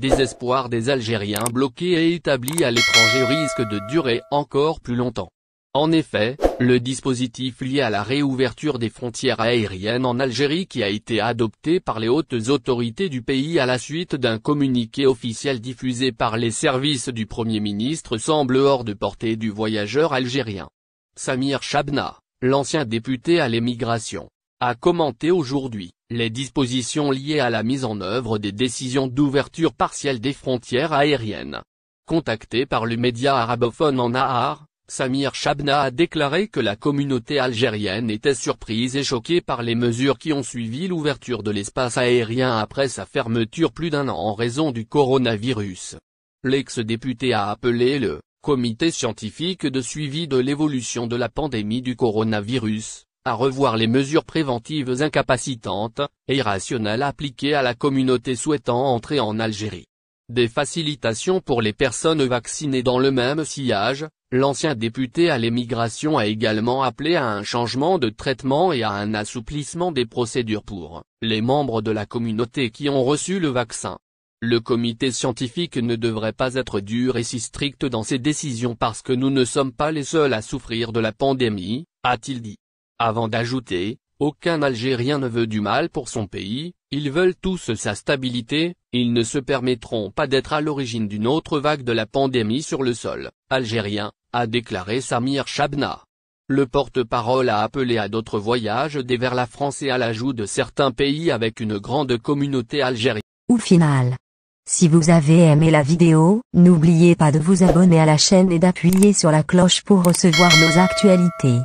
désespoir des Algériens bloqués et établis à l'étranger risque de durer encore plus longtemps. En effet, le dispositif lié à la réouverture des frontières aériennes en Algérie qui a été adopté par les hautes autorités du pays à la suite d'un communiqué officiel diffusé par les services du Premier ministre semble hors de portée du voyageur algérien. Samir Chabna, l'ancien député à l'émigration, a commenté aujourd'hui les dispositions liées à la mise en œuvre des décisions d'ouverture partielle des frontières aériennes. Contacté par le média arabophone en Nahar, Samir Chabna a déclaré que la communauté algérienne était surprise et choquée par les mesures qui ont suivi l'ouverture de l'espace aérien après sa fermeture plus d'un an en raison du coronavirus. L'ex-député a appelé le comité scientifique de suivi de l'évolution de la pandémie du coronavirus à revoir les mesures préventives incapacitantes et irrationnelles appliquées à la communauté souhaitant entrer en Algérie. Des facilitations pour les personnes vaccinées dans le même sillage. L'ancien député à l'émigration a également appelé à un changement de traitement et à un assouplissement des procédures pour les membres de la communauté qui ont reçu le vaccin. Le comité scientifique ne devrait pas être dur et si strict dans ses décisions parce que nous ne sommes pas les seuls à souffrir de la pandémie, a-t-il dit. Avant d'ajouter, aucun Algérien ne veut du mal pour son pays, ils veulent tous sa stabilité, ils ne se permettront pas d'être à l'origine d'une autre vague de la pandémie sur le sol algérien, a déclaré Samir Chabna. Le porte-parole a appelé à d'autres voyages vers la France et à l'ajout de certains pays avec une grande communauté algérienne. Au final, si vous avez aimé la vidéo, n'oubliez pas de vous abonner à la chaîne et d'appuyer sur la cloche pour recevoir nos actualités.